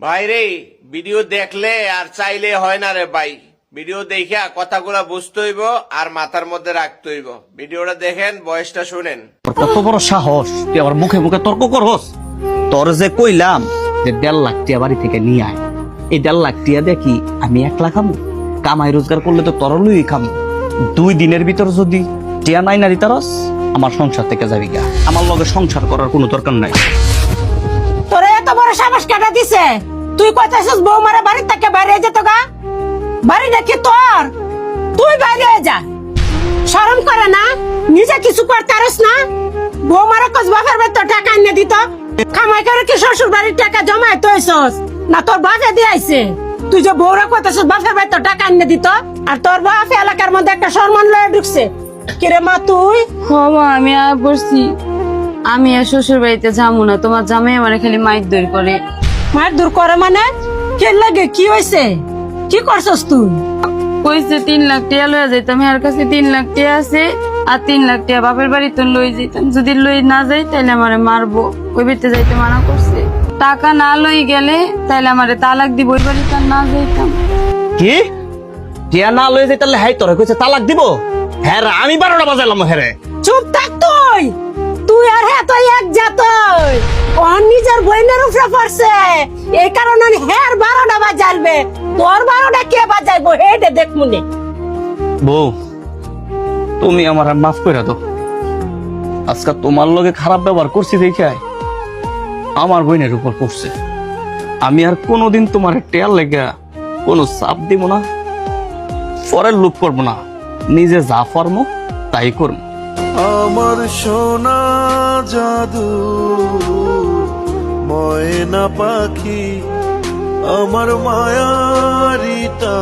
ভাই রে, ভিডিও দেখলে আর চাইলে হয় না রে ভাই। ভিডিও দেখা কথাগুলা বুঝতে হইব আর মাথার মধ্যে রাখতে হইব। ভিডিওটা দেখেন, বয়সটা শুনেন। তোর কত বড় সাহস, তুই আবার মুখে মুখে তর্ক করস। তোর যে কইলাম যে 1.5 লাখ টিয়া বাড়ি থেকে নিয়ে আয়, এই 1.5 লাখ টিয়া দেখি আমি একলা খামু? কামাই রোজগার করলে তো তোর লুই খামু। 2 দিনের ভিতর যদি টিয়া নাই না দিতারস, আমার সংসার থেকে যাবি গা। আমার লগে সংসার করার কোনো দরকার নাই। তোরে এত বড় সাবাস কাটা দিছে, তুই কইতাছিস বৌমারা বাড়ি থেকে বাইরে যেত গা? বাড়ি নাকি তোর? তুই বাইরে যা। শরম করে না? নিজে কিছু করতে পারিস না? বৌমারা কস বাপের বাড়ি তো টাকা এনে দিত, কামাই করে কি শ্বশুর বাড়ির টাকা জমাই তৈছস না তোর বাপে দিয়েছে? তুই যে বৌরা কইতাছিস বাপের বাড়ি তো টাকা এনে দিত, আর তোর বাপ এলাকার মধ্যে একটা সম্মান লয়ে ঢুকছে। কিরে মা তুই? মা আমি আর বলছি আমি আর শ্বশুর বাড়িতে যাবো না, তোমার জামাই আমার খালি মাইর দৌড় করে। মার দূর করে মানে? কে লাগে? কি হয়েছে? কি করছস তুই? কইছে 3 লাখ টাকা লইয়া যাইতাম, এর কাছে 3 লাখ টাকা আছে, আর 3 লাখ টাকা বাপের বাড়ি তো লই যাইতাম। যদি লই না যাই তাইলে আমারে মারবো, ওই বাড়িতে যাইতে মানা করছে। টাকা না লই গেলে তাইলে আমারে তালাক দিব, ওই বাড়িতে না যাইতাম। কি টিয়া না লয়ে যাই তাহলে হাই তোরে কইছে তালাক দিব? হ্যাঁ রে, আমি 12টা বাজাইলাম। হ্যাঁ রে, চুপ থাক তুই। তুই আর হ্যাঁ তুই এক জাতই। ও নিজের বইনের উপরে পড়ছে, এই কারণে হ্যাঁ 12টা বাজাইবে। তোর 12টা কে বাজাইবো হেডে দেখ মুনে। বউ তুমি আমার আর মাফ করে দাও। আজকে তোমার লগে খারাপ ব্যবহার করছি দেখে আমার বোনের উপর পড়ছে। আমি আর কোনোদিন তোমার টেয়ার লেগে কোনো চাপ দিব না, পরের লোভ করবো না। নিজে যা পারমো তাই করবো। আমার সোনা জাদু ময়না পাখি, আমার মায়ারিটা